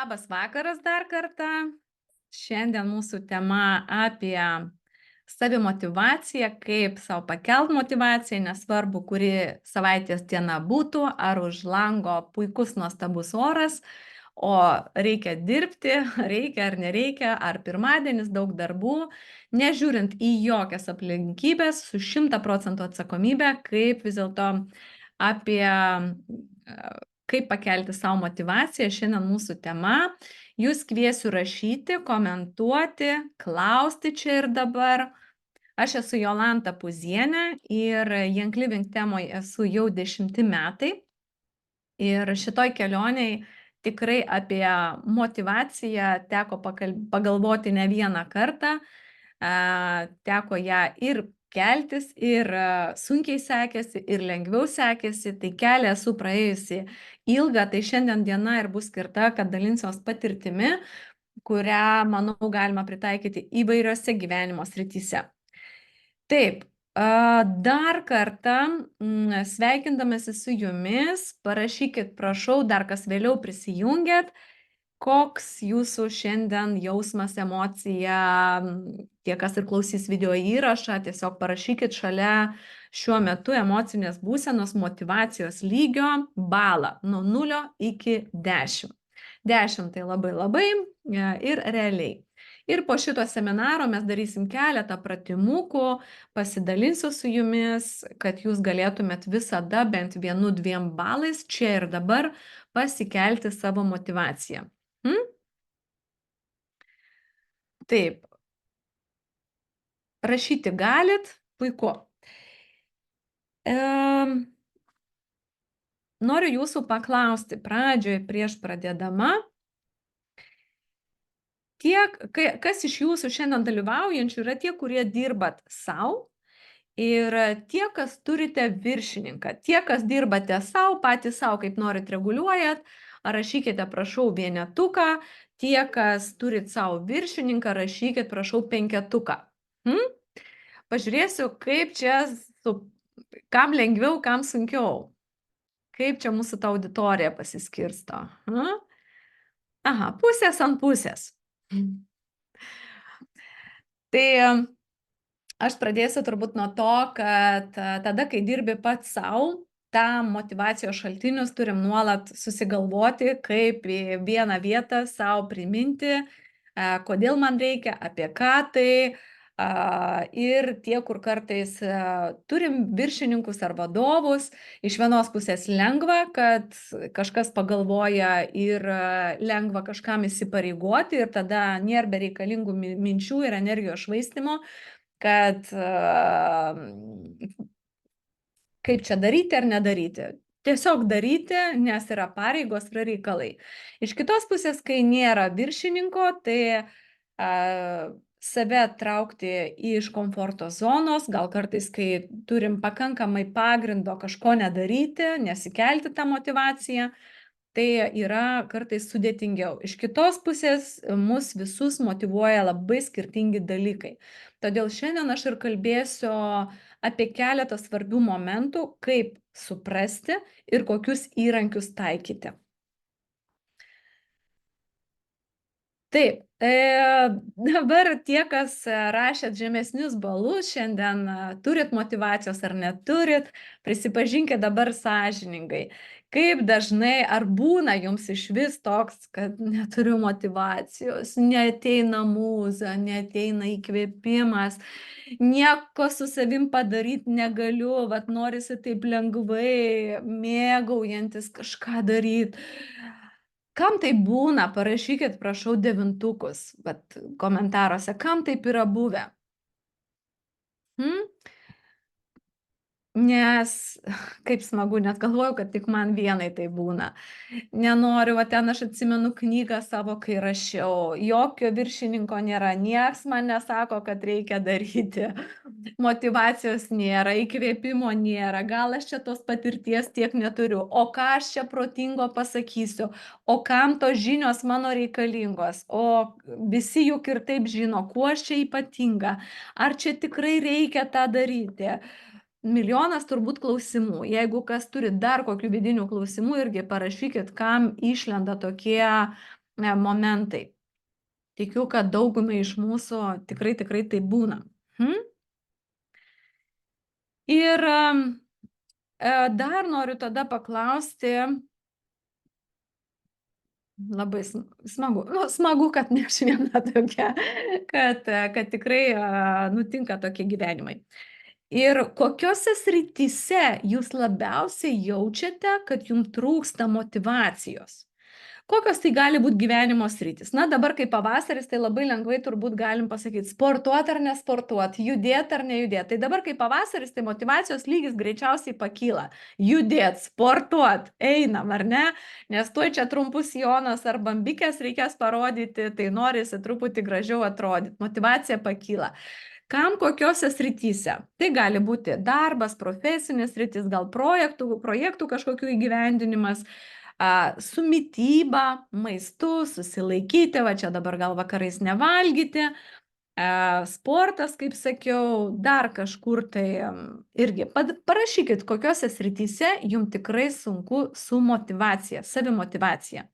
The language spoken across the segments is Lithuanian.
Labas vakaras dar kartą. Šiandien mūsų tema apie savimotyvaciją, kaip sau pakelt motyvaciją, nesvarbu, kuri savaitės diena būtų, ar už lango puikus nuostabus oras, o reikia dirbti, reikia ar nereikia, ar pirmadienis daug darbų, nežiūrint į jokias aplinkybės, su 100% atsakomybė, kaip vis dėlto apie kaip pakelti sau motyvaciją. Šiandien mūsų tema. Jūs kviesiu rašyti, komentuoti, klausti čia ir dabar. Aš esu Jolanta Puzienė ir Young Living temoje esu jau 10 metai. Ir šitoj kelioniai tikrai apie motyvaciją teko pagalvoti ne vieną kartą. Teko ją ir keltis, ir sunkiai sekėsi, ir lengviau sekėsi. Tai kelią esu praėjusi ilgą, tai šiandien diena ir bus skirta, kad dalinsiuos patirtimi, kurią, manau, galima pritaikyti įvairiose gyvenimo srityse. Taip, dar kartą sveikindamasi su jumis, parašykit, prašau, dar kas vėliau prisijungėt, koks jūsų šiandien jausmas, emocija, tie, kas ir klausys video įrašą, tiesiog parašykit šalia šiuo metu emocinės būsenos motyvacijos lygio balą nuo 0 iki 10. 10 tai labai ir realiai. Ir po šito seminaro mes darysim keletą pratimukų, pasidalinsiu su jumis, kad jūs galėtumėt visada bent 1-2 balais čia ir dabar pasikelti savo motyvaciją. Taip. Rašyti galit, puiku. Noriu jūsų paklausti pradžioje prieš pradėdama, kas iš jūsų šiandien dalyvaujančių yra tie, kurie dirbat sau, ir tie, kas turite viršininką, tie, kas dirbate sau, patys sau, kaip norit reguliuojat, rašykite, prašau, vienetuką, tie, kas turit sau viršininką, rašykit, prašau, penketuką. Pažiūrėsiu, kaip čia, kam lengviau, kam sunkiau. Kaip čia mūsų ta auditorija pasiskirsto. Aha, pusės ant pusės. Tai aš pradėsiu turbūt nuo to, kad tada, kai dirbi pats sau, tą motyvacijos šaltinius turim nuolat susigalvoti, kaip į vieną vietą sau priminti, kodėl man reikia, apie ką tai. Ir tie, kur kartais turim viršininkus ar vadovus, iš vienos pusės lengva, kad kažkas pagalvoja ir lengva kažkam įsipareigoti ir tada nėra bereikalingų minčių ir energijos švaistimo, kad kaip čia daryti ar nedaryti. Tiesiog daryti, nes yra pareigos, yra reikalai. Iš kitos pusės, kai nėra viršininko, tai save traukti iš komforto zonos, gal kartais, kai turim pakankamai pagrindo kažko nedaryti, nesikelti tą motyvaciją, tai yra kartais sudėtingiau. Iš kitos pusės mus visus motyvuoja labai skirtingi dalykai. Todėl šiandien aš ir kalbėsiu apie keletą svarbių momentų, kaip suprasti ir kokius įrankius taikyti. Taip, dabar tie, kas rašėt žemesnius balus, šiandien turit motyvacijos ar neturit, prisipažinkit dabar sąžiningai. Kaip dažnai, ar būna jums išvis toks, kad neturiu motyvacijos, neateina mūza, neateina įkvėpimas, nieko su savim padaryti negaliu, vat norisi taip lengvai, mėgaujantis kažką daryti. Kam tai būna? Parašykit, prašau, 9-tukus, bet komentaruose, kam taip yra buvę? Nes, kaip smagu, net galvoju, kad tik man vienai tai būna. Nenoriu, va ten aš atsimenu knygą savo, kai rašiau, jokio viršininko nėra, nieks man nesako, kad reikia daryti, motyvacijos nėra, įkvėpimo nėra, gal aš čia tos patirties tiek neturiu, o ką aš čia protingo pasakysiu, o kam tos žinios mano reikalingos, o visi juk ir taip žino, kuo aš čia ypatinga, ar čia tikrai reikia tą daryti. Milijonas turbūt klausimų. Jeigu kas turi dar kokių vidinių klausimų, irgi parašykit, kam išlenda tokie momentai. Tikiu, kad daugumai iš mūsų tikrai tai būna. Ir dar noriu tada paklausti, labai smagu, nu, smagu, kad ne aš viena tokia, kad tikrai nutinka tokie gyvenimai. Ir kokiose srityse jūs labiausiai jaučiate, kad jums trūksta motyvacijos? Kokios tai gali būt gyvenimo sritys? Na, dabar kai pavasaris, tai labai lengvai turbūt galim pasakyt, sportuot ar nesportuot, judėt ar nejudėt. Tai dabar kai pavasaris, tai motyvacijos lygis greičiausiai pakyla. Judėt, sportuot, einam, ar ne? Nes tuoj čia trumpus sijonas ar bambikės reikės parodyti, tai norisi truputį gražiau atrodyti. Motyvacija pakyla. Kam kokiose srityse? Tai gali būti darbas, profesinis sritis, gal projektų kažkokių įgyvendinimas, su mityba, maistu, susilaikyti, va čia dabar gal vakarais nevalgyti, sportas, kaip sakiau, dar kažkur tai irgi parašykit, kokiose srityse jums tikrai sunku su motyvacija, savimotyvacija.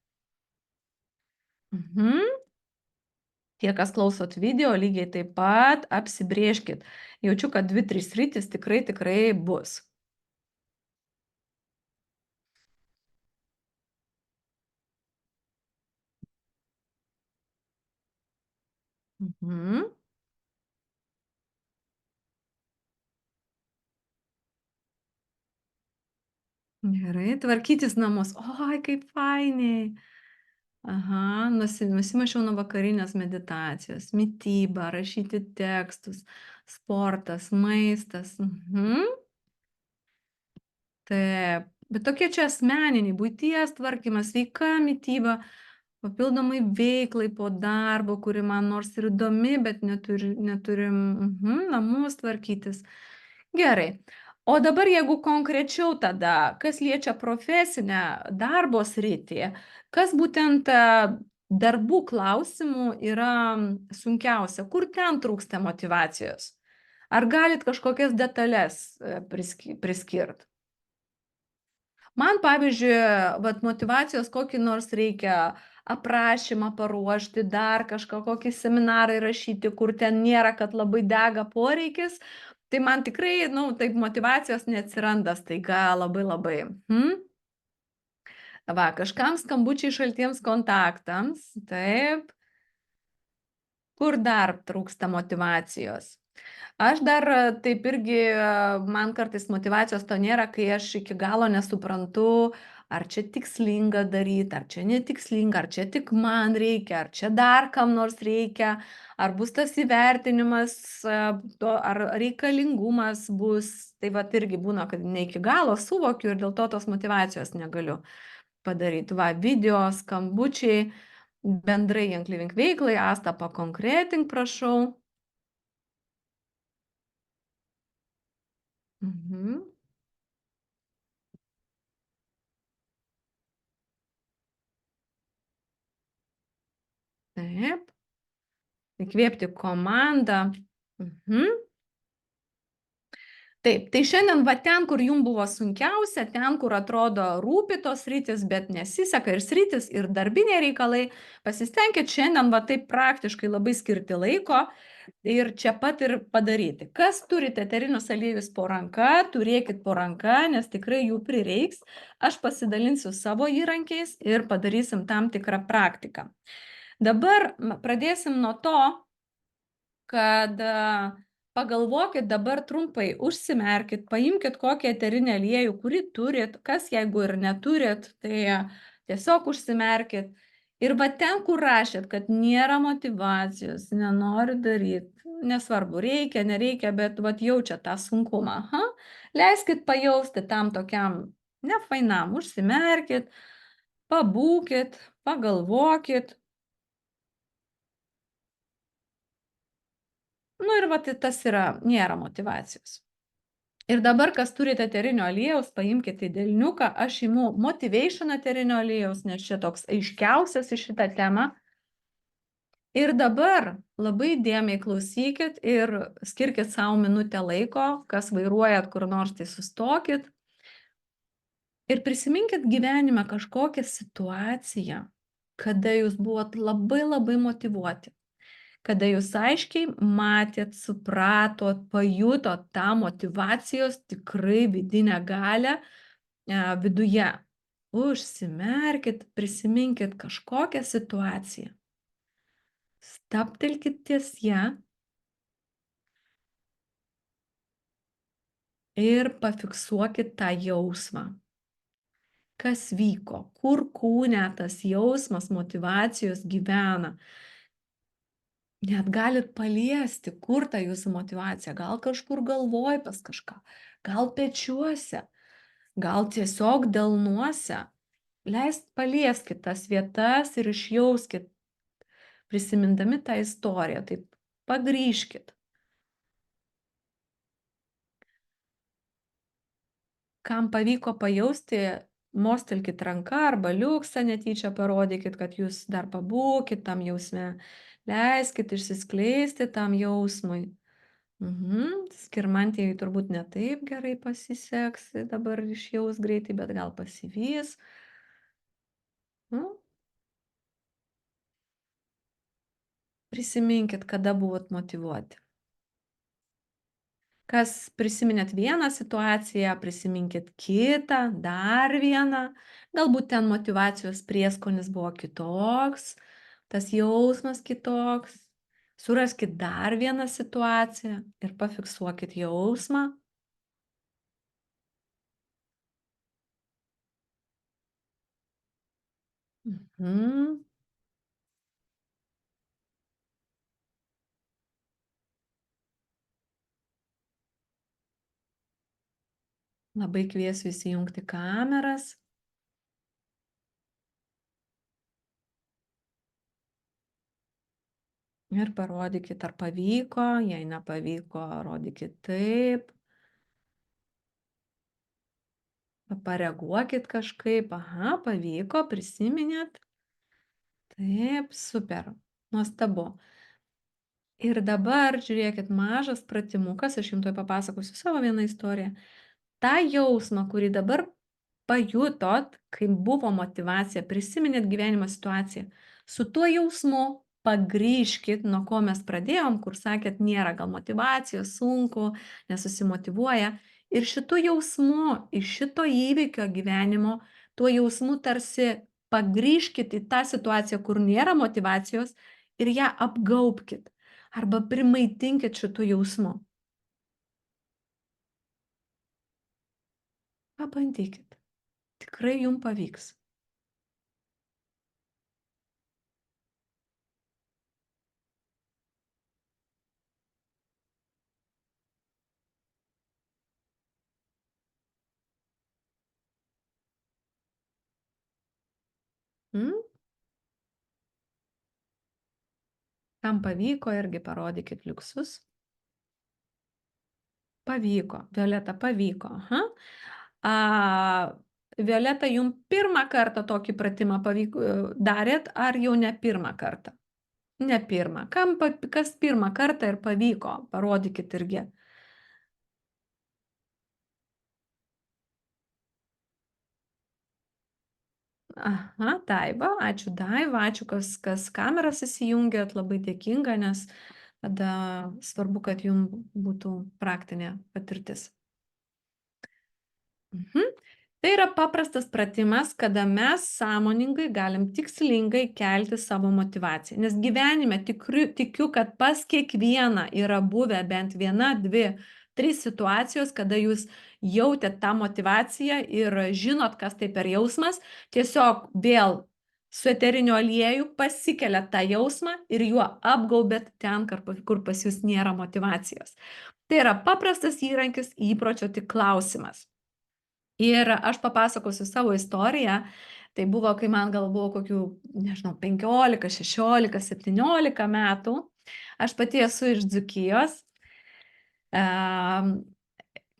Tie, kas klausot video, lygiai taip pat apsibrėžkit. Jaučiu, kad 2-3 sritys tikrai bus. Gerai, tvarkytis namus. Oi, kaip fainiai. Aha, nusimačiau nuo vakarinės meditacijos, mityba, rašyti tekstus, sportas, maistas. Taip, bet tokie čia asmeniniai, buities tvarkymas, sveika mityba, papildomai veiklai po darbo, kuri man nors ir įdomi, bet neturim namus tvarkytis. Gerai. O dabar jeigu konkrečiau tada, kas liečia profesinę darbo sritį, kas būtent darbų klausimų yra sunkiausia, kur ten trūksta motyvacijos? Ar galit kažkokias detalės priskirt? Man, pavyzdžiui, vat motyvacijos kokį nors reikia aprašymą paruošti, dar kažką, kokį seminarą įrašyti, kur ten nėra, kad labai dega poreikis, tai man tikrai, nu, taip motyvacijos neatsiranda staiga labai. Va, kažkam skambučiai šaltiems kontaktams, taip. Kur dar trūksta motyvacijos? Aš dar taip irgi, man kartais motyvacijos to nėra, kai aš iki galo nesuprantu, ar čia tikslinga daryti, ar čia netikslinga, ar čia tik man reikia, ar čia dar kam nors reikia, ar bus tas įvertinimas, ar reikalingumas bus. Tai vat irgi būna, kad ne iki galo suvokiu ir dėl to tos motyvacijos negaliu padaryti. Va, video, skambučiai, bendrai Young Living veiklai, Asta, pakonkretink, prašau. Taip. Įkvėpti komandą. Taip, tai šiandien va ten, kur jums buvo sunkiausia, ten, kur atrodo rūpi tos sritis, bet nesiseka ir sritis, ir darbiniai reikalai, pasistengkit šiandien va taip praktiškai labai skirti laiko ir čia pat ir padaryti. Kas turite eterinius aliejus po ranka, turėkit po ranka, nes tikrai jų prireiks. Aš pasidalinsiu savo įrankiais ir padarysim tam tikrą praktiką. Dabar pradėsim nuo to, kad pagalvokit dabar trumpai, užsimerkit, paimkit kokį eterinį aliejų, kurį turit, kas jeigu ir neturit, tai tiesiog užsimerkit. Ir va ten, kur rašėt, kad nėra motyvacijos, nenori daryti, nesvarbu, reikia, nereikia, bet vat jaučia tą sunkumą. Leiskit pajausti tam tokiam nefainam, užsimerkit, pabūkit, pagalvokit. Nu ir va, tas yra, nėra motyvacijos. Ir dabar, kas turite eterinio aliejaus, paimkite į delniuką, aš imu Motivation eterinio aliejaus, nes čia toks aiškiausias į šitą temą. Ir dabar labai dėmiai klausykit ir skirkit savo minutę laiko, kas vairuojat kur nors, tai sustokit. Ir prisiminkit gyvenime kažkokią situaciją, kada jūs buvot labai labai motyvuoti, kada jūs aiškiai matėt, supratot, pajutot tą motyvacijos tikrai vidinę galią viduje. Užsimerkit, prisiminkit kažkokią situaciją. Stabtelkit ties ja ir pafiksuokit tą jausmą. Kas vyko, kur kūne tas jausmas motyvacijos gyvena. Net galit paliesti, kur ta jūsų motyvacija. Gal kažkur galvoj pas kažką, gal pečiuose, gal tiesiog delnuose. Palieskit tas vietas ir išjauskit, prisimindami tą istoriją. Taip pagrįžkit. Kam pavyko pajausti, mostelkit ranka arba liuksą netyčia parodykit, kad jūs dar pabūkit tam jausme. Leiskit išsiskleisti tam jausmui. Skirmantijai turbūt ne taip gerai pasiseks dabar išjaus greitai, bet gal pasivys. Nu, prisiminkit, kada buvot motyvuoti. Kas prisiminėt vieną situaciją, prisiminkit kitą, dar vieną. Galbūt ten motyvacijos prieskonis buvo kitoks, tas jausmas kitoks. Suraskit dar vieną situaciją ir pafiksuokit jausmą. Mhm. Labai kviesiu įsijungti kameras. Ir parodykit, ar pavyko, jei nepavyko, rodykit taip. Pareaguokit kažkaip, aha, pavyko, prisiminėt. Taip, super, nuostabu. Ir dabar žiūrėkit, mažas pratimukas, aš jums tuoj papasakosiu savo vieną istoriją. Tą jausmą, kurį dabar pajutot, kai buvo motyvacija, prisiminėt gyvenimo situaciją, su tuo jausmu pagrįžkit, nuo ko mes pradėjom, kur sakėt, nėra gal motyvacijos, sunku, nesusimotyvuoja. Ir šitu jausmu, iš šito įvykio gyvenimo, tuo jausmu tarsi pagrįžkit į tą situaciją, kur nėra motyvacijos ir ją apgaubkit arba primaitinkit šitu jausmu. Pabandykit. Tikrai jums pavyks. Mm? Kam pavyko, irgi parodykit liuksus. Pavyko. Violeta, pavyko. Aha. Violeta, jums pirmą kartą tokį pratimą darėt, ar jau ne pirmą kartą? Ne pirmą. Kas pirmą kartą ir pavyko? Parodykit irgi. Aha, Daiva, ačiū Daiva, ačiū kas kameras įsijungėt, labai dėkinga, nes tada svarbu, kad jums būtų praktinė patirtis. Tai yra paprastas pratimas, kada mes sąmoningai galim tikslingai kelti savo motyvaciją. Nes gyvenime tikiu, kad pas kiekvieną yra buvę bent viena, dvi, trys situacijos, kada jūs jautėt tą motyvaciją ir žinot, kas tai per jausmas, tiesiog vėl su eteriniu alieju pasikeliat tą jausmą ir juo apgaubėt ten, kur pas jūs nėra motyvacijos. Tai yra paprastas įrankis, įpročio tik klausimas. Ir aš papasakosiu savo istoriją. Tai buvo, kai man gal buvo kokių, nežinau, 15, 16, 17 metų. Aš pati esu iš Dzūkijos.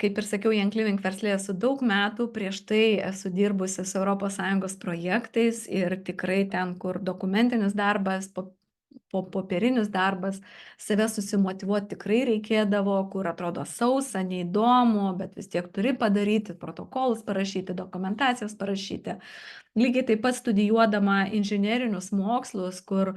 Kaip ir sakiau, Young Living versle esu daug metų. Prieš tai esu dirbusi su ES projektais ir tikrai ten, kur dokumentinis darbas, popierinis darbas, save susimotyvuoti tikrai reikėdavo, kur atrodo sausa, neįdomu, bet vis tiek turi padaryti, protokolus parašyti, dokumentacijas parašyti. Lygiai taip pat studijuodama inžinerinius mokslus, kur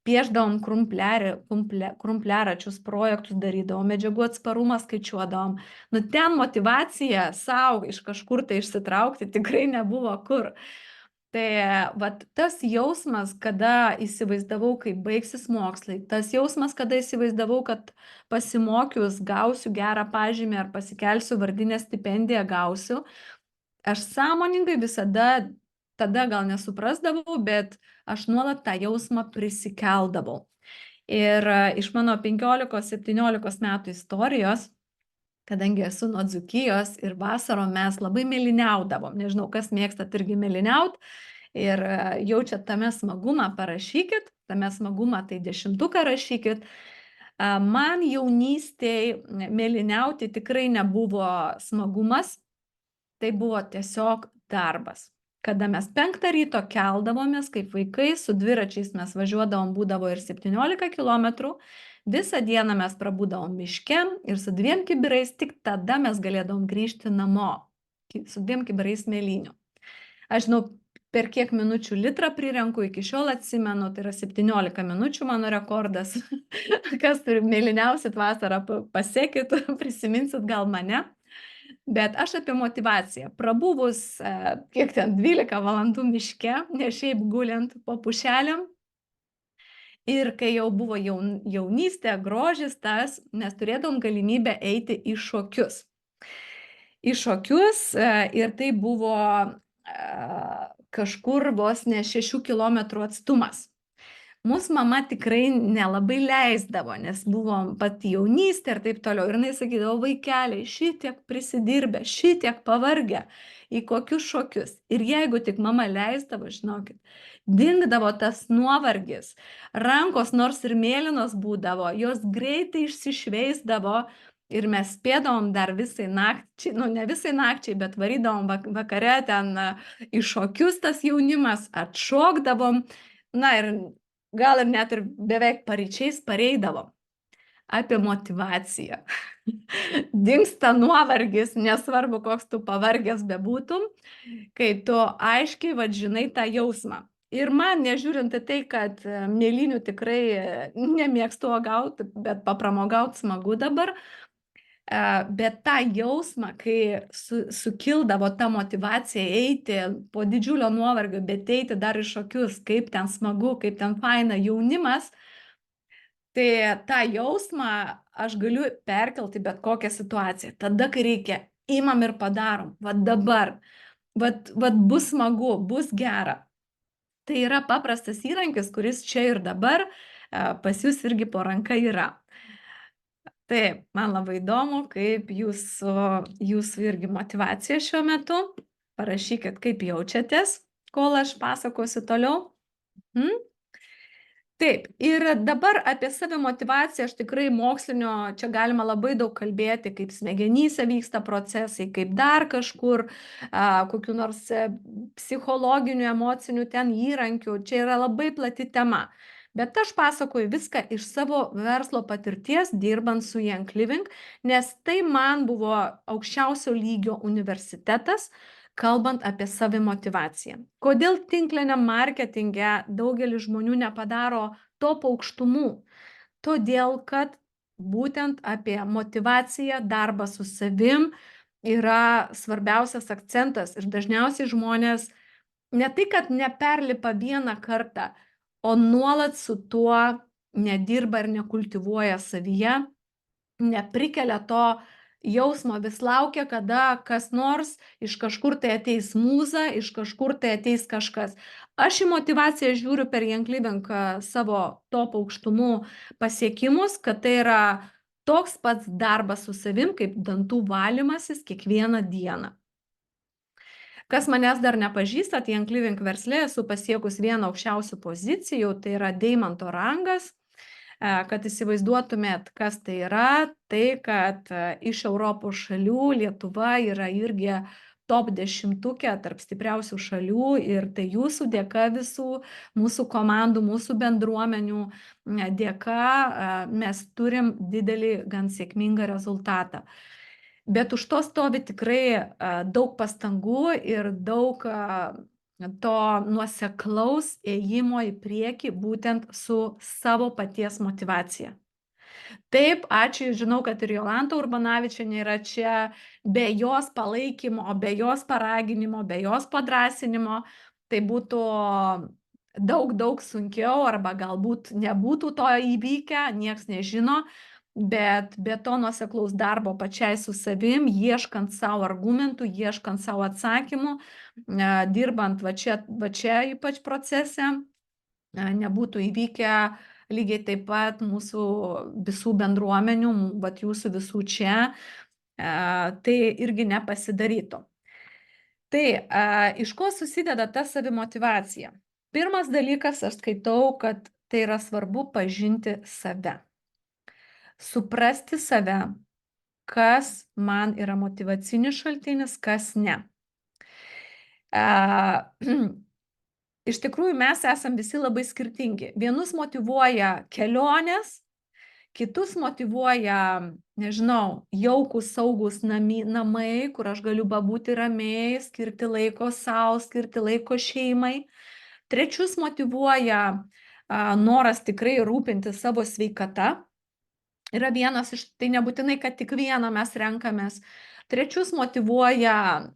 piešdavom krumpliaračius, projektus darydavom, medžiagų atsparumą skaičiuodavom. Nu, ten motyvacija savo iš kažkur tai išsitraukti tikrai nebuvo kur. Tai vat tas jausmas, kada įsivaizdavau, kaip baigsis mokslai, tas jausmas, kada įsivaizdavau, kad pasimokius gausiu gerą pažymį ar pasikelsiu vardinę stipendiją gausiu, aš sąmoningai visada, tada gal nesuprasdavau, bet aš nuolat tą jausmą prisikeldavau. Ir iš mano 15-17 metų istorijos, kadangi esu nuo Dzūkijos ir vasarom mes labai mėlyniaudavom, nežinau, kas mėgstat irgi mėlyniaut, ir jaučiat tame smagumą, parašykit, tame smagumą tai 10 rašykit. Man jaunystėj mėlyniauti tikrai nebuvo smagumas, tai buvo tiesiog darbas. Kada mes 5 ryto keldavomės, kaip vaikai, su dviračiais mes važiuodavom, būdavo ir 17 kilometrų, visą dieną mes prabūdavom miške ir su 2 kibirais, tik tada mes galėdavom grįžti namo, su 2 kibirais mėlynių. Aš žinau, per kiek minučių litrą prirenku, iki šiol atsimenu, tai yra 17 minučių mano rekordas. Kas turi mėlyniausit vasarą, pasekit, prisiminsit gal mane. Bet aš apie motyvaciją. Prabuvus, kiek ten, 12 valandų miške, ne šiaip guliant po pušelėm. Ir kai jau buvo jaunystė, grožis tas, mes turėdavom galimybę eiti į šokius. Į šokius ir tai buvo kažkur vos ne 6 kilometrų atstumas. Mūsų mama tikrai nelabai leisdavo, nes buvom pati jaunystė ir taip toliau. Ir jinai sakydavo, vaikeliai, šitiek prisidirbę, šitiek pavargę, į kokius šokius. Ir jeigu tik mama leisdavo, žinokit, dingdavo tas nuovargis. Rankos nors ir mėlynos būdavo, jos greitai išsišveisdavo ir mes spėdavom dar visai nakčiai, nu ne visai nakčiai, bet varydavom vakare ten į šokius tas jaunimas, atšokdavom. Na ir gal ir net ir beveik paryčiais pareidavom. Apie motyvaciją. Dingsta nuovargis, nesvarbu, koks tu pavargęs bebūtum, kai tu aiškiai žinai tą jausmą. Ir man, nežiūrint į tai, kad mėlynių tikrai nemėgstu uogauti, bet papramogauti smagu dabar, bet tą jausmą, kai sukildavo ta motyvacija eiti po didžiulio nuovargio, bet eiti dar į šokius, kaip ten smagu, kaip ten faina jaunimas, tai tą jausmą aš galiu perkelti bet kokią situaciją. Tada, kai reikia, imam ir padarom. Vat dabar. Vat bus smagu, bus gera. Tai yra paprastas įrankis, kuris čia ir dabar pas jūs irgi po ranka yra. Taip, man labai įdomu, kaip jūsų irgi motyvacija šiuo metu. Parašykit, kaip jaučiatės, kol aš pasakosiu toliau. Taip, ir dabar apie savimotyvaciją aš tikrai mokslinio, čia galima labai daug kalbėti, kaip smegenyse vyksta procesai, kaip dar kažkur, kokių nors psichologinių, emocinių ten įrankių. Čia yra labai plati tema. Bet aš pasakoju viską iš savo verslo patirties, dirbant su Young Living, nes tai man buvo aukščiausio lygio universitetas, kalbant apie savimotyvaciją. Kodėl tinkliniam marketinge daugelis žmonių nepadaro top aukštumų? Todėl, kad būtent apie motyvaciją, darbą su savim yra svarbiausias akcentas. Ir dažniausiai žmonės ne tai, kad neperlipa vieną kartą, o nuolat su tuo nedirba ir nekultivuoja savyje, neprikelia to jausmo, vis laukia, kada kas nors iš kažkur tai ateis mūza, iš kažkur tai ateis kažkas. Aš į motyvaciją žiūriu per Young Living savo top aukštumų pasiekimus, kad tai yra toks pats darbas su savim, kaip dantų valymasis kiekvieną dieną. Kas manęs dar nepažįstat, Young Living versle esu pasiekus vieną aukščiausių pozicijų, tai yra deimanto rangas. Kad įsivaizduotumėt, kas tai yra, tai kad iš Europos šalių Lietuva yra irgi top 10 tarp stipriausių šalių ir tai jūsų dėka visų, mūsų komandų, mūsų bendruomenių dėka mes turim didelį, gan sėkmingą rezultatą. Bet už to stovi tikrai daug pastangų ir daug to nuoseklaus ėjimo į priekį būtent su savo paties motyvacija. Taip, ačiū, žinau, kad ir Jolanta Urbanavičienė yra čia, be jos palaikymo, be jos paraginimo, be jos padrąsinimo, tai būtų daug sunkiau arba galbūt nebūtų to įvykę, nieks nežino, bet be to nuoseklaus darbo pačiai su savim, ieškant savo argumentų, ieškant savo atsakymų, dirbant va čia ypač procese, nebūtų įvykę lygiai taip pat mūsų visų bendruomenių, vat jūsų visų čia, tai irgi nepasidarytų. Tai iš ko susideda ta savimotyvacija? Pirmas dalykas, aš skaitau, kad tai yra svarbu pažinti save. Suprasti save, kas man yra motyvacinis šaltinis, kas ne. Iš tikrųjų, mes esam visi labai skirtingi. Vienus motyvuoja kelionės, kitus motyvuoja, nežinau, jaukūs, saugus namai, kur aš galiu pabūti ramiai, skirti laiko sau, skirti laiko šeimai. Trečius motyvuoja noras tikrai rūpinti savo sveikata. Yra vienas iš, tai nebūtinai, kad tik vieną mes renkamės. Trečius motyvuoja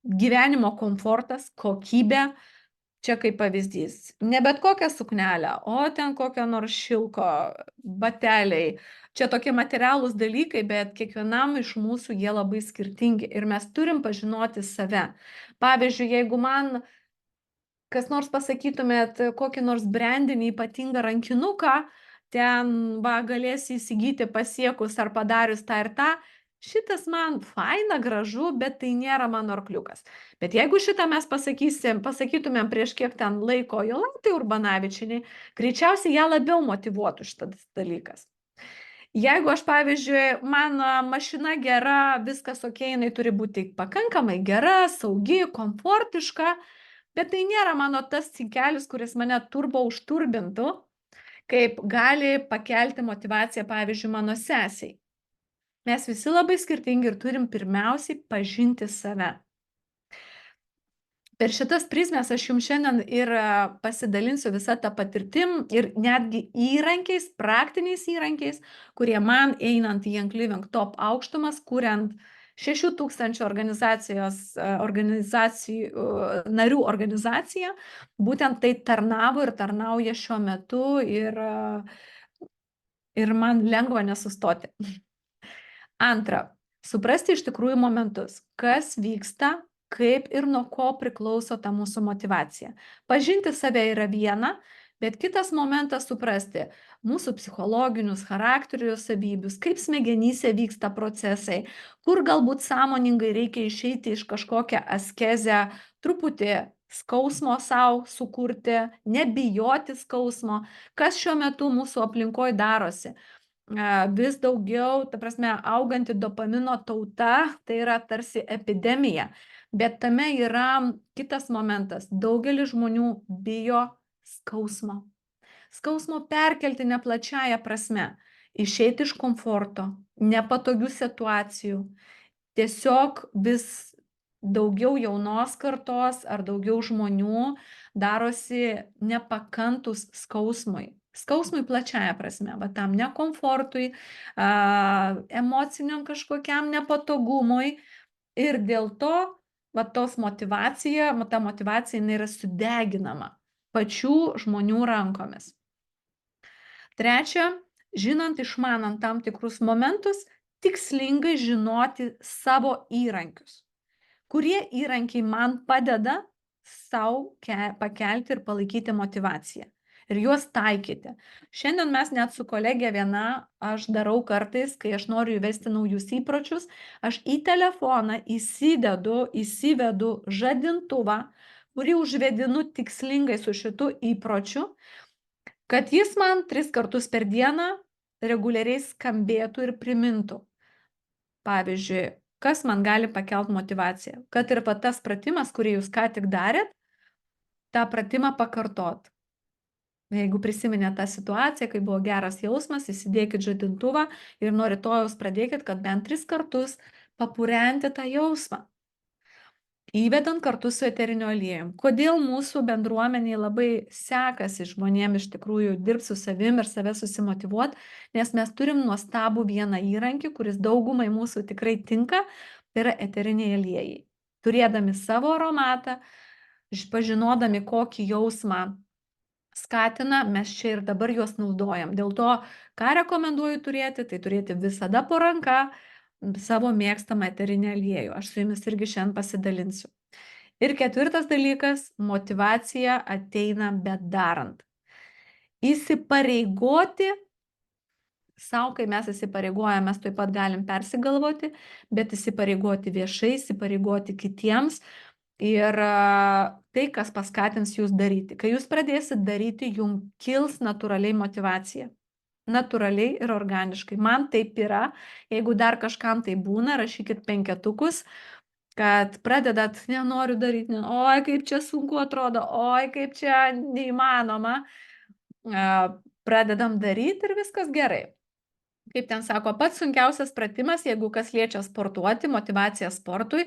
gyvenimo komfortas, kokybė. Čia kaip pavyzdys, ne bet kokią suknelę, o ten kokią nors šilko, bateliai. Čia tokie materialūs dalykai, bet kiekvienam iš mūsų jie labai skirtingi ir mes turim pažinoti save. Pavyzdžiui, jeigu man kas nors pasakytumėt kokį nors brandinį ypatingą rankinuką, ten galėsi įsigyti pasiekus ar padarius tą ir tą, šitas man faina, gražu, bet tai nėra mano arkliukas. Bet jeigu šitą mes pasakytumėm prieš kiek ten laiko Jolantai Urbanavičienei, greičiausiai ją labiau motyvuotų šitas dalykas. Jeigu aš, pavyzdžiui, man mašina gera, viskas okei, jinai turi būti pakankamai gera, saugi, komfortiška, bet tai nėra mano tas cinkelis, kuris mane turbo užturbintų, kaip gali pakelti motyvaciją, pavyzdžiui, mano sesiai. Mes visi labai skirtingi ir turim pirmiausiai pažinti save. Per šitas prizmes aš jums šiandien ir pasidalinsiu visą tą patirtim ir netgi įrankiais, praktiniais įrankiais, kurie man einant į Young Living Top aukštumas, kuriant 6000 narių organizaciją, būtent tai tarnavo ir tarnauja šiuo metu ir man lengva nesustoti. Antra, suprasti iš tikrųjų momentus, kas vyksta, kaip ir nuo ko priklauso ta mūsų motyvacija. Pažinti save yra viena, bet kitas momentas suprasti mūsų psichologinius, charakterio savybius, kaip smegenyse vyksta procesai, kur galbūt sąmoningai reikia išeiti iš kažkokią askezę, truputį skausmo sau sukurti, nebijoti skausmo, kas šiuo metu mūsų aplinkoje darosi. Vis daugiau, ta prasme, auganti dopamino tauta, tai yra tarsi epidemija. Bet tame yra kitas momentas. Daugelis žmonių bijo skausmo. Skausmo perkelti neplačiaja prasme. Išeiti iš komforto, nepatogių situacijų. Tiesiog vis daugiau jaunos kartos ar daugiau žmonių darosi nepakantus skausmui. Skausmui plačiaja prasme, va tam nekomfortui, emociniam kažkokiam nepatogumui ir dėl to va ta motyvacija jinai yra sudeginama pačių žmonių rankomis. Trečia, žinant, išmanant tam tikrus momentus, tikslingai žinoti savo įrankius. Kurie įrankiai man padeda sau pakelti ir palaikyti motyvaciją. Ir juos taikyti. Šiandien mes net su kolegė viena, aš darau kartais, kai aš noriu įvesti naujus įpročius, aš į telefoną įsivedu žadintuvą, kurį užvedinu tikslingai su šitu įpročiu, kad jis man 3 kartus per dieną reguliariai skambėtų ir primintų. Pavyzdžiui, kas man gali pakelt motyvaciją. Kad ir va tas pratimas, kurį jūs ką tik darėt, tą pratimą pakartot. Jeigu prisiminėt tą situaciją, kai buvo geras jausmas, įsidėkit žadintuvą ir nuo rytojaus pradėkit, kad bent 3 kartus papurenti tą jausmą. Įvedant kartu su eteriniu aliejum. Kodėl mūsų bendruomeniai labai sekasi žmonėm iš tikrųjų dirbti su savim ir save susimotyvuot, nes mes turim nuostabų vieną įrankį, kuris daugumai mūsų tikrai tinka, tai yra eteriniai aliejai. Turėdami savo aromatą, pažinodami kokį jausmą skatina, mes čia ir dabar juos naudojam. Dėl to, ką rekomenduoju turėti, tai turėti visada po ranka savo mėgstamą eterinį aliejų. Aš su jumis irgi šiandien pasidalinsiu. Ir 4 dalykas, motyvacija ateina bedarant. Įsipareigoti, sau, kai mes įsipareigojame, mes taip pat galim persigalvoti, bet įsipareigoti viešai, įsipareigoti kitiems. Ir tai, kas paskatins jūs daryti. Kai jūs pradėsit daryti, jums kils natūraliai motyvacija. Natūraliai ir organiškai. Man taip yra. Jeigu dar kažkam tai būna, rašykit 5, kad pradedat, nenoriu daryti, oi, kaip čia sunku atrodo, oi, kaip čia neįmanoma. Pradedam daryti ir viskas gerai. Kaip ten sako, pats sunkiausias pratimas, jeigu kas liečia sportuoti, motyvacija sportui,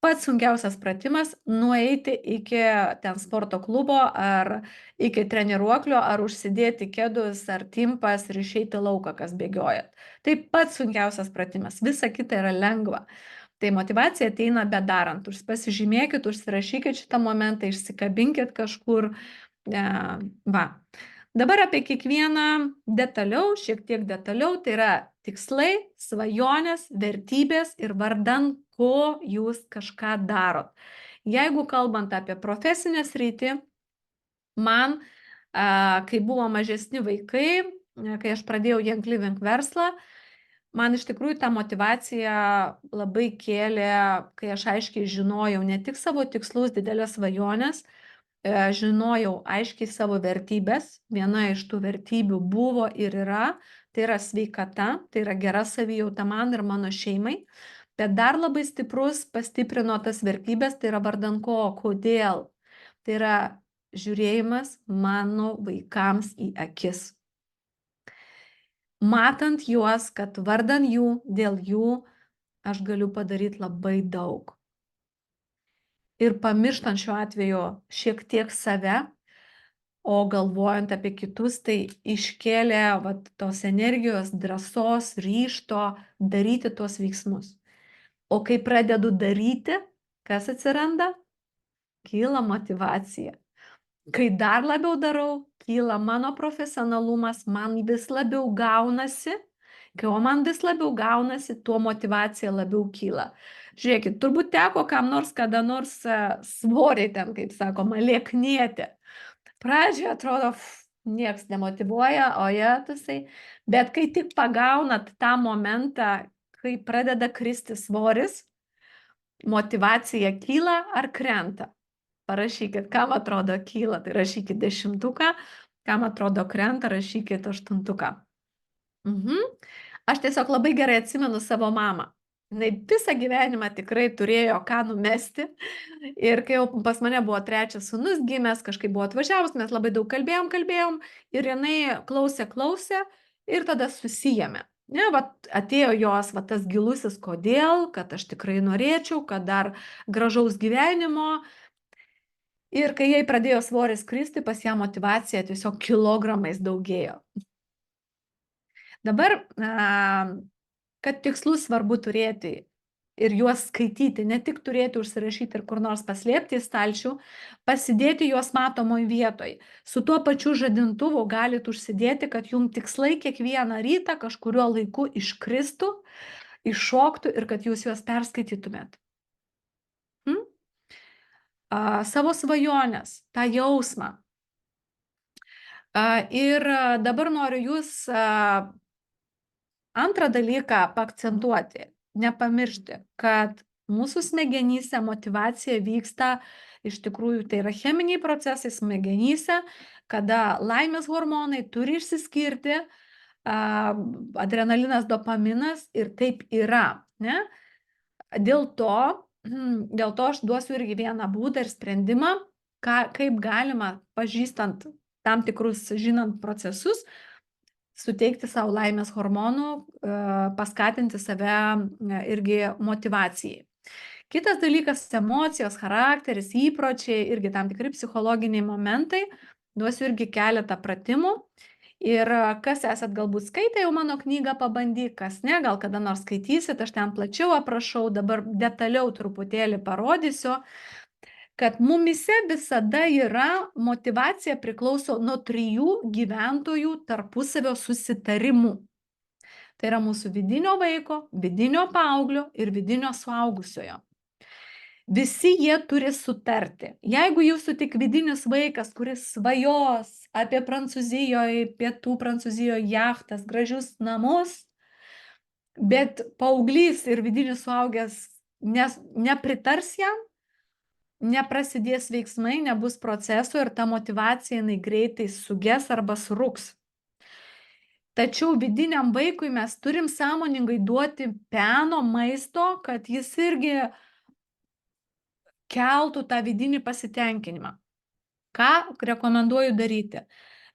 pats sunkiausias pratimas nueiti iki ten sporto klubo ar iki treniruoklio, ar užsidėti kedus ar timpas ir išeiti lauką, kas bėgiojat. Tai pats sunkiausias pratimas, visa kita yra lengva. Tai motyvacija ateina bedarant, pasižymėkit, užsirašykit šitą momentą, išsikabinkit kažkur. Va. Dabar apie kiekvieną detaliau, šiek tiek detaliau, tai yra tikslai, svajonės, vertybės ir vardan ko jūs kažką darot. Jeigu kalbant apie profesinę sritį, man, kai buvo mažesni vaikai, kai aš pradėjau Young Living verslą, man iš tikrųjų ta motyvacija labai kėlė, kai aš aiškiai žinojau ne tik savo tikslus, didelės svajonės, žinojau aiškiai savo vertybės. Viena iš tų vertybių buvo ir yra, tai yra sveikata, tai yra gera savijauta man ir mano šeimai. Bet dar labai stiprus pastiprino tas vertybės, tai yra vardan ko, kodėl. Tai yra žiūrėjimas mano vaikams į akis. Matant juos, kad vardan jų, dėl jų, aš galiu padaryti labai daug. Ir pamirštant šiuo atveju šiek tiek save, o galvojant apie kitus, tai iškėlė tos energijos, drąsos, ryžto daryti tuos veiksmus. O kai pradedu daryti, kas atsiranda? Kyla motyvacija. Kai dar labiau darau, kyla mano profesionalumas, man vis labiau gaunasi. Kai man vis labiau gaunasi, tuo motyvacija labiau kyla. Žiūrėkit, turbūt teko kam nors kada nors svoriai ten, kaip sakoma, lieknėti. Pradžioje atrodo, nieks nemotyvuoja, o jėtusai. Bet kai tik pagaunat tą momentą, kai pradeda kristi svoris, motyvacija kyla ar krenta? Parašykit, kam atrodo kyla, tai rašykit 10, kam atrodo krenta, rašykit 8. Aš tiesiog labai gerai atsimenu savo mamą. Jinai visą gyvenimą tikrai turėjo ką numesti. Ir kai jau pas mane buvo 3 sūnus gimęs, kažkaip buvo atvažiavus, mes labai daug kalbėjom ir jinai klausė ir tada susijėmė. Ne, atėjo jos tas gilusis kodėl, kad aš tikrai norėčiau, kad dar gražaus gyvenimo. Ir kai jai pradėjo svoris kristi, pas ją motyvacija tiesiog kilogramais daugėjo. Dabar, kad tikslus svarbu turėti ir juos skaityti, ne tik turėti užsirašyti ir kur nors paslėpti į stalčių, pasidėti juos matomoj vietoj. Su tuo pačiu žadintuvu galit užsidėti, kad jums tikslai kiekvieną rytą kažkuriuo laiku iškristų, iššoktų ir kad jūs juos perskaitytumėt. Savo svajonės, tą jausmą. Ir dabar noriu jūs antrą dalyką paakcentuoti, nepamiršti, kad mūsų smegenyse motyvacija vyksta, iš tikrųjų tai yra cheminiai procesai smegenyse, kada laimės hormonai turi išsiskirti, adrenalinas, dopaminas ir taip yra, ne? Dėl to, aš duosiu irgi vieną būdą ir sprendimą, kaip galima, pažįstant tam tikrus, žinant procesus, suteikti savo laimės hormonų, paskatinti save irgi motyvacijai. Kitas dalykas - emocijos, charakteris, įpročiai, irgi tam tikri psichologiniai momentai. Duosiu irgi keletą pratimų. Ir kas esat galbūt skaitę jau mano knygą, pabandyk, kas ne, gal kada nors skaitysit, aš ten plačiau aprašau, dabar detaliau truputėlį parodysiu, kad mumise visada yra motyvacija priklauso nuo 3 gyventojų tarpusavio susitarimų. Tai yra mūsų vidinio vaiko, vidinio paauglio ir vidinio suaugusiojo. Visi jie turi sutarti. Jeigu jūsų tik vidinis vaikas, kuris svajos apie Prancūzijoje, pietų Prancūzijoje jachtas, gražius namus, bet paauglys ir vidinis suaugęs nepritars jam, neprasidės veiksmai, nebus proceso ir ta motyvacija jinai greitai suges arba surūks. Tačiau vidiniam vaikui mes turim sąmoningai duoti peno, maisto, kad jis irgi keltų tą vidinį pasitenkinimą. Ką rekomenduoju daryti?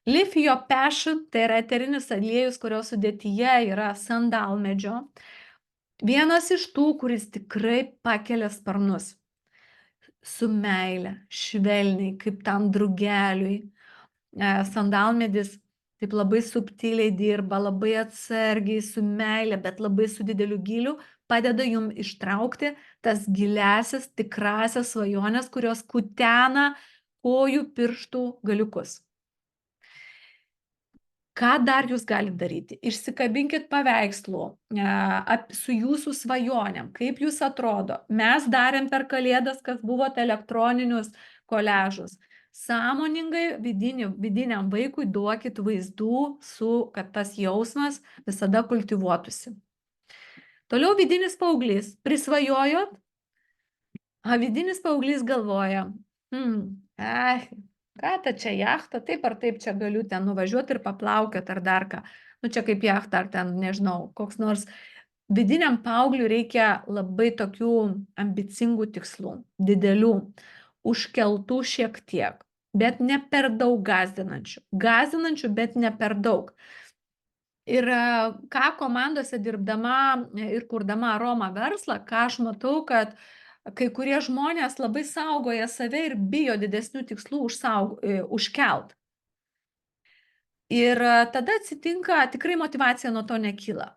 Live Your Passion, tai yra eterinis aliejus, kurio sudėtyje yra sandalmedžio. Vienas iš tų, kuris tikrai pakelia sparnus. Su meile, švelniai, kaip tam drugeliui. Sandalmedis taip labai subtiliai dirba, labai atsargiai, su meile, bet labai su dideliu gyliu, padeda jums ištraukti tas giliasias, tikrasias svajonės, kurios kutena kojų pirštų galiukus. Ką dar jūs galite daryti? Išsikabinkit paveikslų su jūsų svajonėm, kaip jūs atrodo. Mes darėm per Kalėdas, kas buvote elektroninius koliažus. Sąmoningai vidiniam vaikui duokit vaizdų, kad tas jausmas visada kultivuotųsi. Toliau vidinis paauglys. Prisvajojot? Vidinis paauglys galvoja, ką ta čia jachta, taip ar taip čia galiu ten nuvažiuoti ir paplaukiot ar dar ką. Nu čia kaip jachta ar ten, nežinau, koks nors. Vidiniam paaugliui reikia labai tokių ambicingų tikslų, didelių, užkeltų šiek tiek, bet ne per daug gąsdinančių. Gąsdinančių, bet ne per daug. Ir ką komandose dirbdama ir kurdama Aroma verslą, ką aš matau, kad kai kurie žmonės labai saugoja save ir bijo didesnių tikslų užkelt. Ir tada atsitinka, tikrai motyvacija nuo to nekyla.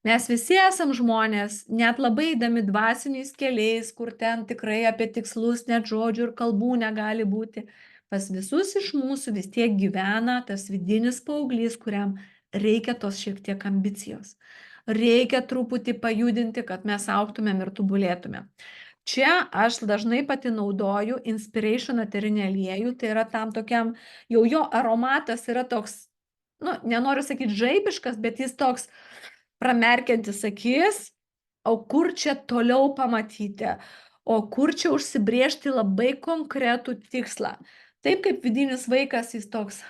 Mes visi esam žmonės, net labai eidami dvasiniais keliais, kur ten tikrai apie tikslus net žodžių ir kalbų negali būti. Pas visus iš mūsų vis tiek gyvena tas vidinis paauglys, kuriam reikia tos šiek tiek ambicijos. Reikia truputį pajudinti, kad mes augtumėm ir tobulėtumėm. Čia aš dažnai pati naudoju Inspiration eterinį aliejų, tai yra tam tokiam, jau jo aromatas yra toks, nenoriu sakyti žaibiškas, bet jis toks pramerkiantis akis, o kur čia toliau pamatyti, o kur čia užsibriežti labai konkretų tikslą. Taip kaip vidinis vaikas, jis toks,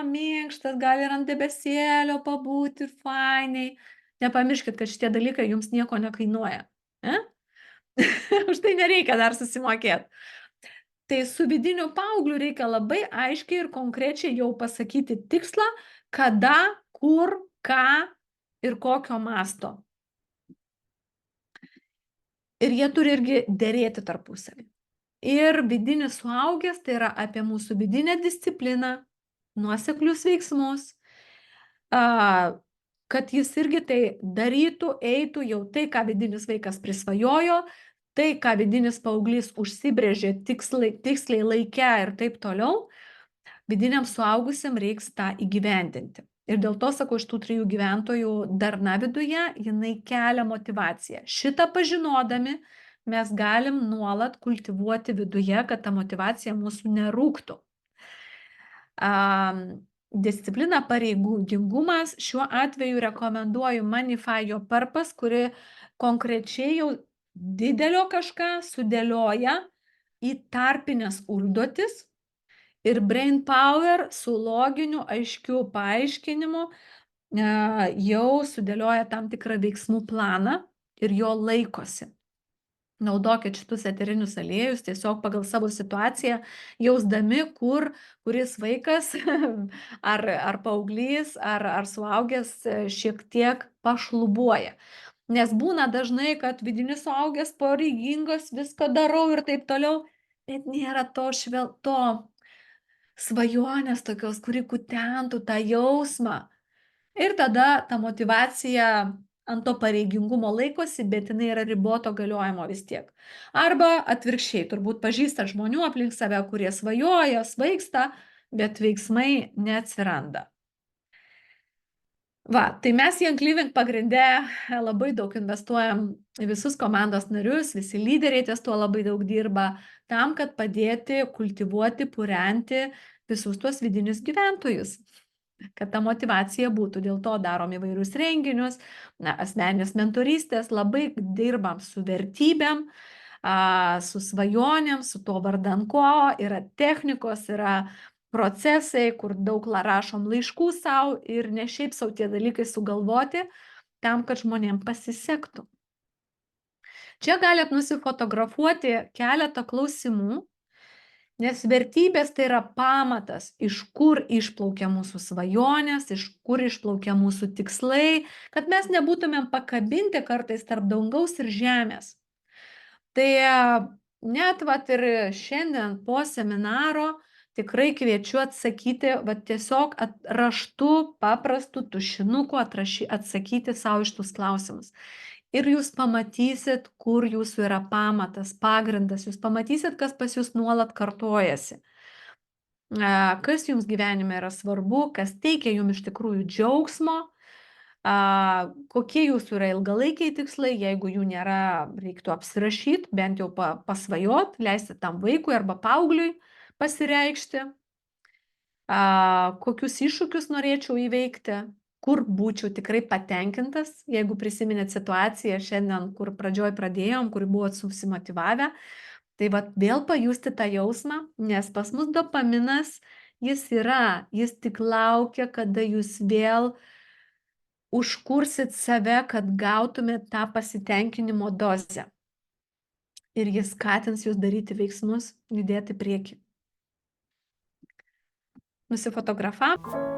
minkštas, gali ir ant debesėlio pabūti, fainiai. Nepamirškit, kad šitie dalykai jums nieko nekainuoja. Už tai nereikia dar susimokėti. Tai su vidiniu paaugliu reikia labai aiškiai ir konkrečiai jau pasakyti tikslą, kada, kur, ką ir kokio masto. Ir jie turi irgi derėti tarpusavį. Ir vidinis suaugęs, tai yra apie mūsų vidinę discipliną, nuoseklius veiksmus, kad jis irgi tai darytų, eitų jau tai, ką vidinis vaikas prisvajojo, tai, ką vidinis paauglys užsibrėžė tiksliai laike ir taip toliau, vidiniam suaugusiam reiks tą įgyvendinti. Ir dėl to, sakau, iš tų 3 gyventojų darna viduje, jinai kelia motivaciją. Šitą pažinodami, mes galim nuolat kultivuoti viduje, kad ta motivacija mūsų nerūktų. Disciplina, pareigingumas, šiuo atveju rekomenduoju Magnify Your Purpose, kuri konkrečiai jau didelio kažką sudėlioja į tarpinės užduotis ir Brain Power su loginiu aiškiu paaiškinimu jau sudėlioja tam tikrą veiksmų planą ir jo laikosi. naudokit šitus eterinius aliejus tiesiog pagal savo situaciją, jausdami, kuris vaikas ar paauglys, ar suaugęs šiek tiek pašlubuoja. Nes būna dažnai, kad vidinis suaugęs pareigingas, viską darau ir taip toliau, bet nėra to svajonės tokios, kuri kutentų tą jausmą. Ir tada ta motyvacija ant to pareigingumo laikosi, bet jinai yra riboto galiojimo vis tiek. Arba atvirkščiai, turbūt pažįsta žmonių aplink save, kurie svajoja, svaigsta, bet veiksmai neatsiranda. Va, tai mes Young Living pagrinde labai daug investuojam į visus komandos narius, visi lyderiai ties tuo labai daug dirba, tam, kad padėti kultivuoti, purenti visus tuos vidinius gyventojus, kad ta motyvacija būtų. Dėl to darom įvairius renginius, asmeninės mentorystės, labai dirbam su vertybėm, su svajonėm, su to vardan ko, yra technikos, yra procesai, kur daug rašom laiškų savo ir ne šiaip savo tie dalykai sugalvoti, tam, kad žmonėm pasisektų. Čia galit nusifotografuoti keletą klausimų, nes vertybės tai yra pamatas, iš kur išplaukia mūsų svajonės, iš kur išplaukia mūsų tikslai, kad mes nebūtumėm pakabinti kartais tarp dangaus ir žemės. Tai net ir šiandien po seminaro tikrai kviečiu atsakyti, tiesiog raštu, paprastu tušinuku atsakyti savo iš tuos klausimus. Ir jūs pamatysit, kur jūsų yra pamatas, pagrindas, jūs pamatysit, kas pas jūs nuolat kartojasi. Kas jums gyvenime yra svarbu, kas teikia jums iš tikrųjų džiaugsmo, kokie jūsų yra ilgalaikiai tikslai, jeigu jų nėra, reiktų apsirašyti, bent jau pasvajot, leisti tam vaikui arba paaugliui pasireikšti, kokius iššūkius norėčiau įveikti, kur būčiau tikrai patenkintas, jeigu prisiminėt situaciją šiandien, kur pradžioj pradėjom, kur buvot susimotyvavę, tai vėl pajusti tą jausmą, nes pas mus dopaminas, jis tik laukia, kada jūs vėl užkursit save, kad gautumėt tą pasitenkinimo dozę. Ir jis skatins jūs daryti veiksmus, judėti prieki. Nusifotografavom.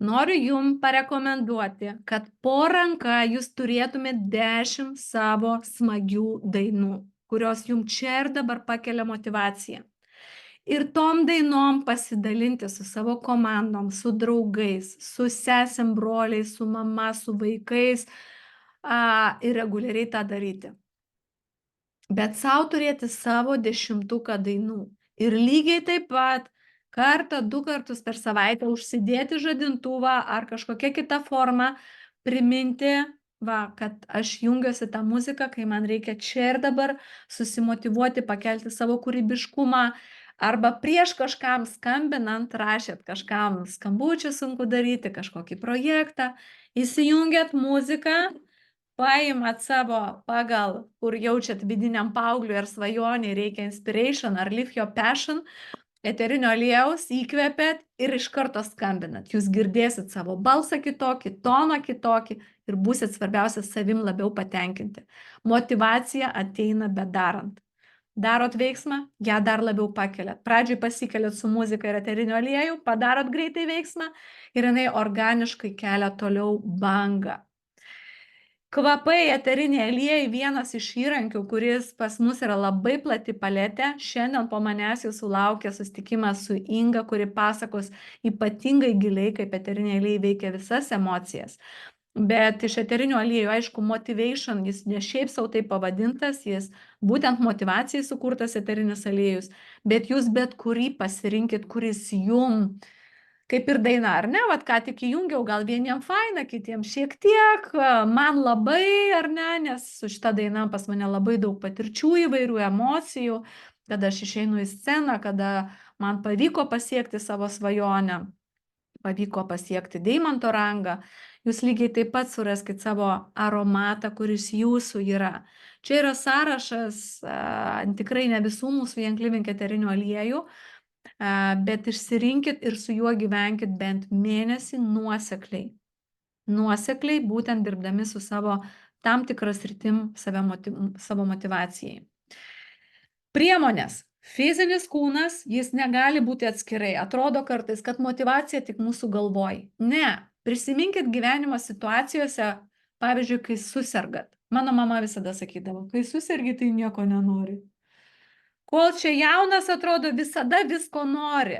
Noriu jums parekomenduoti, kad po ranka jūs turėtumėt 10 savo smagių dainų, kurios jums čia ir dabar pakelia motivaciją. Ir tom dainom pasidalinti su savo komandom, su draugais, su sesėm, broliais, su mama, su vaikais ir reguliariai tą daryti. Bet savo turėti savo 10 dainų. Ir lygiai taip pat kartą, 2 kartus per savaitę užsidėti žadintuvą ar kažkokia kita forma, priminti, kad aš jungiuosi tą muziką, kai man reikia čia ir dabar susimotyvuoti, pakelti savo kūrybiškumą, arba prieš kažkam skambinant, rašėt kažkam skambučių sunku daryti, kažkokį projektą, įsijungiat muziką, paimat savo pagal, kur jaučiat vidiniam paaugliui ar svajoniai reikia inspiration ar lift your passion, eterinio aliejaus, įkvėpėt ir iš karto skambinat. Jūs girdėsit savo balsą kitokį, toną kitokį ir būsit svarbiausia savim labiau patenkinti. Motyvacija ateina bedarant. Darot veiksmą, ją dar labiau pakeliat. Pradžioj pasikeliat su muzika ir eteriniu alieju, padarot greitai veiksmą ir jinai organiškai kelia toliau bangą. Kvapai, eteriniai aliejai vienas iš įrankių, kuris pas mus yra labai plati paletė. Šiandien po manęs jūsų laukia susitikimas su Inga, kuri pasakos ypatingai giliai, kaip eteriniai aliejai veikia visas emocijas. Bet iš eterinių aliejų, aišku, motivation, jis ne šiaip sau taip pavadintas, jis būtent motivacijai sukurtas eterinis aliejus, bet jūs bet kurį pasirinkit, kuris jum, kaip ir daina, ar ne, vat ką tik įjungiau, gal vieniem faina, kitiem šiek tiek, man labai, ar ne, nes su šita daina pas mane labai daug patirčių įvairių emocijų, kada aš išeinu į sceną, kada man pavyko pasiekti savo svajonę, pavyko pasiekti deimanto rangą, jūs lygiai taip pat suraskit savo aromatą, kuris jūsų yra. Čia yra sąrašas, tikrai ne visų mūsų Janklivink eterinių aliejų, bet išsirinkit ir su juo gyvenkit bent mėnesį nuosekliai. Nuosekliai, būtent dirbdami su savo tam tikras rytim savo motivacijai. Priemonės. Fizinis kūnas, jis negali būti atskirai. Atrodo kartais, kad motivacija tik mūsų galvoj. Ne. Prisiminkit gyvenimo situacijose, pavyzdžiui, kai susergat. Mano mama visada sakydavo, kai susergi, tai nieko nenori. Kol čia jaunas, atrodo, visada visko nori.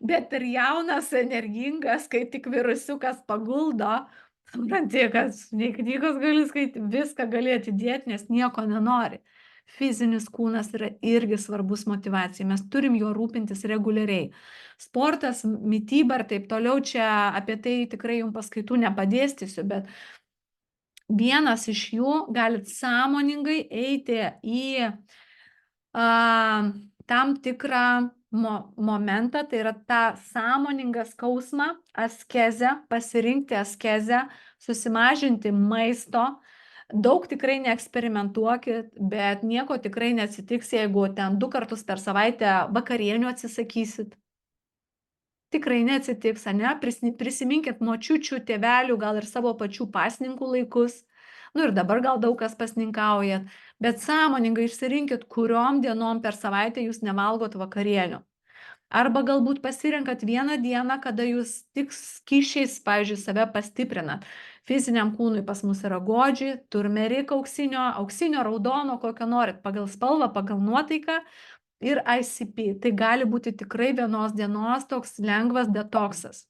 Bet ir jaunas, energingas, kai tik virusiukas paguldo, supranti, kad nei knygos gali skaityti, viską gali atidėti, nes nieko nenori. Fizinis kūnas yra irgi svarbus motivacijai. Mes turim juo rūpintis reguliariai. Sportas, mityba ir taip toliau, čia apie tai tikrai jums paskaitų nepadėstysiu, bet vienas iš jų galit sąmoningai eiti į tam tikrą momentą, tai yra tą sąmoningą skausmą, askezę, pasirinkti askezę, susimažinti maisto. Daug tikrai neeksperimentuokit, bet nieko tikrai neatsitiks, jeigu ten 2 kartus per savaitę vakarienių atsisakysit. Tikrai neatsitiks, ane? Prisiminkit močiučių, tėvelių, gal ir savo pačių pasninkų laikus. Nu ir dabar gal daug kas pasninkaujat, bet sąmoningai išsirinkit, kuriom dienom per savaitę jūs nevalgot vakarienių. Arba galbūt pasirenkat vieną dieną, kada jūs tik skyšiais, pavyzdžiui, save pastiprinat. Fiziniam kūnui pas mus yra godžiai, turmerik auksinio, raudono, kokio norit, pagal spalvą, pagal nuotaiką ir ICP. Tai gali būti tikrai vienos dienos toks lengvas detoksas.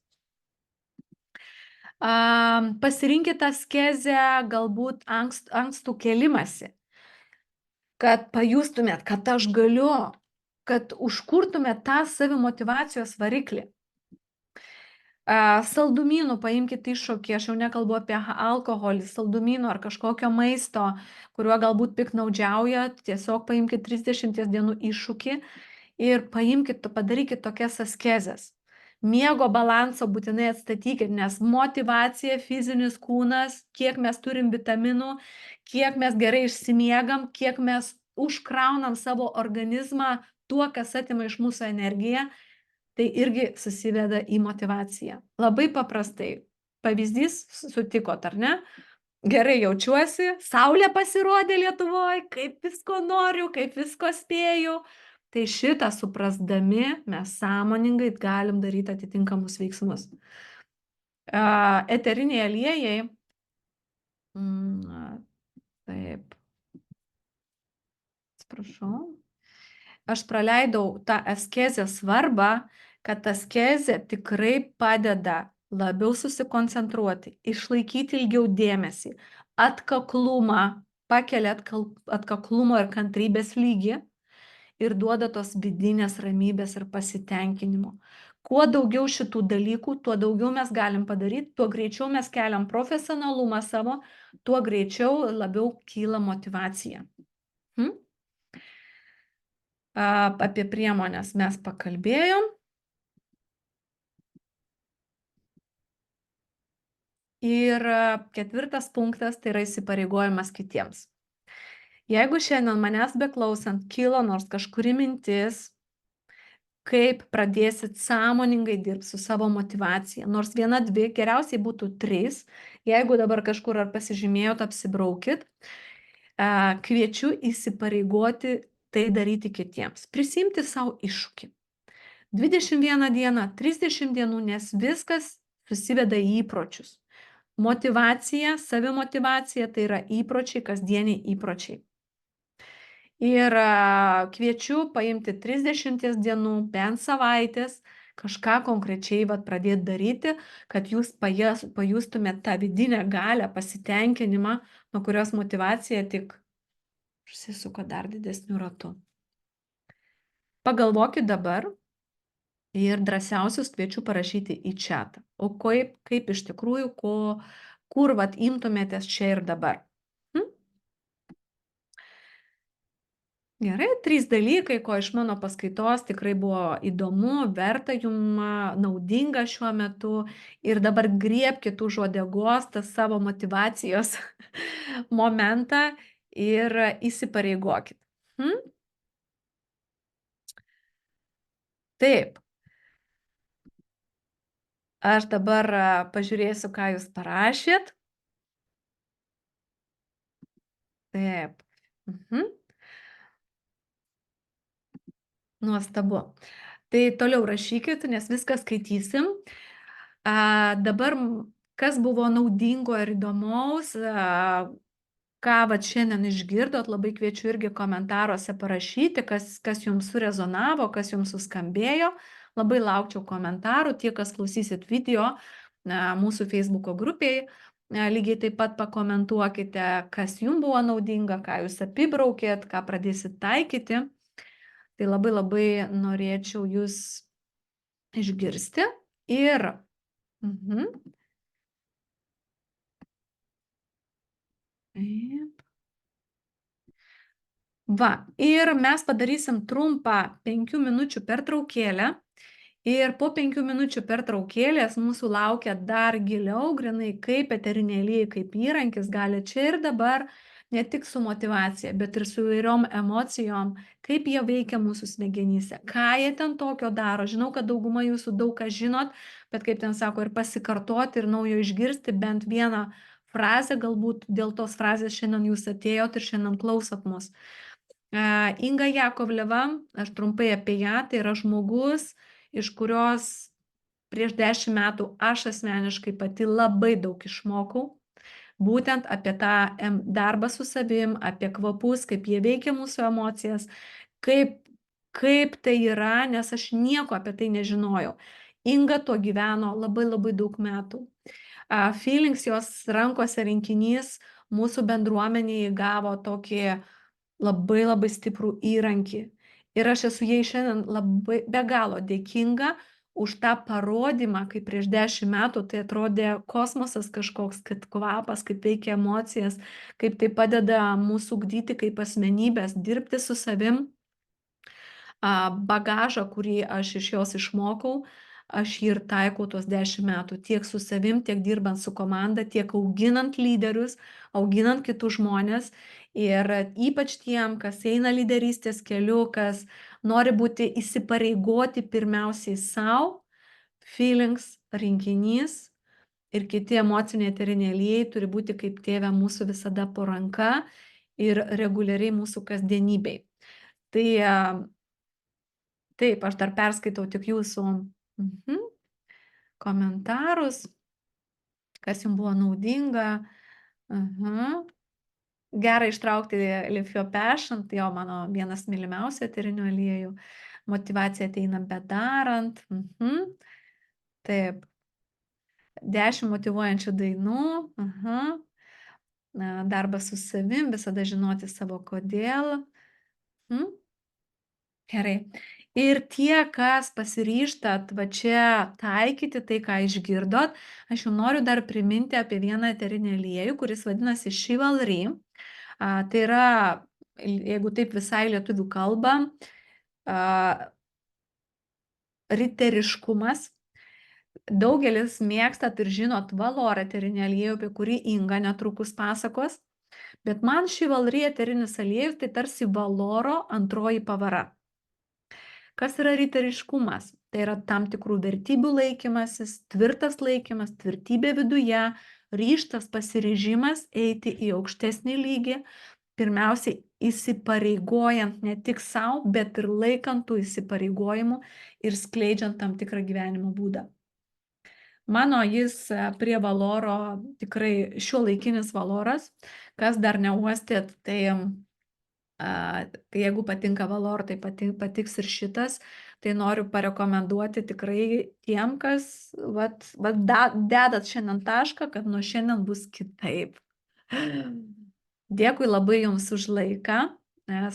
Pasirinkit askezę, galbūt ankstų kėlimasi, kad pajustumėt, kad aš galiu, kad užkurtumėt tą savimotyvacijos variklį. Saldumynų paimkit iššūkį, aš jau nekalbu apie alkoholį, saldumynų ar kažkokio maisto, kuriuo galbūt piknaudžiaujat, tiesiog paimkit 30 dienų iššūkį ir padarykit tokias askezes. Miego balansą būtinai atstatykit, nes motivacija, fizinis kūnas, kiek mes turim vitaminų, kiek mes gerai išsimiegam, kiek mes užkraunam savo organizmą tuo, kas atima iš mūsų energiją, tai irgi susiveda į motivaciją. Labai paprastai. Pavyzdys, sutikot, ar ne? Gerai jaučiuosi, saulė pasirodė Lietuvoje, kaip visko noriu, kaip visko spėju. Tai šitą suprasdami mes sąmoningai galim daryti atitinkamus veiksmus. Eteriniai aliejai. Taip. Atsiprašau. Aš praleidau tą askezės svarbą, kad askezė tikrai padeda labiau susikoncentruoti, išlaikyti ilgiau dėmesį, atkaklumą, pakelia atkaklumo ir kantrybės lygį ir duoda tos vidinės ramybės ir pasitenkinimo. Kuo daugiau šitų dalykų, tuo daugiau mes galim padaryti, tuo greičiau mes keliam profesionalumą savo, tuo greičiau labiau kyla motyvacija. Apie priemonės mes pakalbėjom. Ir 4 punktas tai yra įsipareigojimas kitiems. Jeigu šiandien manęs beklausant kilo nors kažkuri mintis, kaip pradėsit sąmoningai dirbti su savo motivacija, nors 1, 2, geriausiai būtų 3, jeigu dabar kažkur ar pasižymėjot, apsibraukit, kviečiu įsipareigoti tai daryti kitiems. Prisimti savo iššūkį. 21 dieną, 30 dienų, nes viskas susiveda į įpročius. Motyvacija, savimotyvacija tai yra įpročiai, kasdieniai įpročiai. Ir kviečiu paimti 30 dienų, bent savaitės, kažką konkrečiai vat pradėt daryti, kad jūs pajustumėt tą vidinę galią, pasitenkinimą, nuo kurios motyvacija tik užsisuka dar didesniu ratu. Pagalvokit dabar ir drąsiausius kviečiu parašyti į čatą. O kaip iš tikrųjų, kur vat imtumėtės čia ir dabar. Gerai, 3 dalykai, ko iš mano paskaitos tikrai buvo įdomu, verta jum, naudinga šiuo metu. Ir dabar griebkit už uodegos tą savo motyvacijos momentą ir įsipareigokit. Taip. Aš dabar pažiūrėsiu, ką jūs parašėt. Taip. Nuostabu. Tai toliau rašykit, nes viską skaitysim. Dabar kas buvo naudingo ir įdomaus, ką vat šiandien išgirdot, labai kviečiu irgi komentaruose parašyti, kas jums surezonavo, kas jums suskambėjo. Labai laukčiau komentarų, tie, kas klausysit video mūsų Facebooko grupėje. Lygiai taip pat pakomentuokite, kas jums buvo naudinga, ką jūs apibraukėt, ką pradėsit taikyti. Tai labai norėčiau jūs išgirsti ir Taip. Va, ir mes padarysim trumpą 5 minučių pertraukėlę. Ir po 5 minučių pertraukėlės mūsų laukia dar giliau, grynai kaip eteriniai aliejai, kaip įrankis gali čia ir dabar, ne tik su motyvacija, bet ir su įvairiom emocijom, kaip jie veikia mūsų smegenyse, ką jie ten tokio daro. Žinau, kad dauguma jūsų daug ką žinot, bet kaip ten sako, ir pasikartoti, ir naujo išgirsti bent vieną frazę, galbūt dėl tos frazės šiandien jūs atėjot ir šiandien klausot mus. Inga Jakovleva, aš trumpai apie ją, tai yra žmogus, iš kurios prieš 10 metų aš asmeniškai pati labai daug išmokau, būtent apie tą darbą su savim, apie kvapus, kaip jie veikia mūsų emocijas, kaip tai yra, nes aš nieko apie tai nežinojau. Inga tuo gyveno labai daug metų. Feelings jos rankose rinkinys mūsų bendruomenėje gavo tokį labai stiprų įrankį. Ir aš esu jai šiandien labai be galo dėkinga už tą parodymą, kaip prieš 10 metų tai atrodė kosmosas kažkoks, kad kvapas, kaip veikia emocijas, kaip tai padeda mūsų ugdyti kaip asmenybės, dirbti su savim. Bagažą, kurį aš iš jos išmokau, aš jį ir taikau tuos 10 metų, tiek su savim, tiek dirbant su komanda, tiek auginant lyderius, auginant kitus žmonės. Ir ypač tiem, kas eina lyderystės keliu, kas nori būti įsipareigoti pirmiausiai savo, feelings rinkinys ir kiti emociniai eteriniai aliejai turi būti kaip tėve mūsų visada po ranka ir reguliariai mūsų kasdienybei. Tai taip, aš dar perskaitau tik jūsų komentarus, kas jums buvo naudinga. Gerai ištraukti Live Your Passion, tai jo mano vienas mylimiausių eterinių aliejų. Motyvacija ateina bedarant. Taip. 10 motyvuojančių dainų. Darbas su savim, visada žinoti savo kodėl. Gerai. Ir tie, kas pasiryžtat va čia taikyti tai, ką išgirdot, aš jums noriu dar priminti apie vieną eterinį aliejų, kuris vadinasi Chivalry. Tai yra, jeigu taip visai lietuvių kalba, riteriškumas. Daugelis mėgstat ir žinot Valor eterinį aliejų, apie kurį Inga netrukus pasakos. Bet man Chivalry eterinis aliejus tai tarsi Valoro antroji pavara. Kas yra riteriškumas? Tai yra tam tikrų vertybių laikymasis, tvirtas laikymas, tvirtybė viduje, ryžtas, pasiryžimas eiti į aukštesnį lygį, pirmiausiai įsipareigojant ne tik savo, bet ir laikant tų įsipareigojimų ir skleidžiant tam tikrą gyvenimo būdą. Mano jis prie Valoro tikrai šiuolaikinis Valoras. Kas dar neuostėt, tai jeigu patinka Valor, tai patiks ir šitas. Tai noriu parekomenduoti tikrai tiem, kas dedat šiandien tašką, kad nuo šiandien bus kitaip. Dėkui labai Jums už laiką.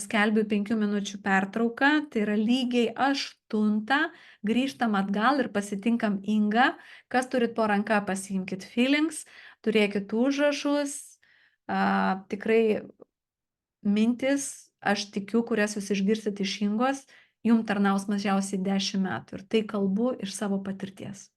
Skelbiu 5 minučių pertrauką, tai yra lygiai 8. Grįžtam atgal ir pasitinkam Ingą. Kas turit po ranka, pasiimkit feelings, turėkit užrašus. Tikrai mintis, aš tikiu, kurias Jūs išgirsit iš Ingos, Jums tarnaus mažiausiai 10 metų. Ir tai kalbu iš savo patirties.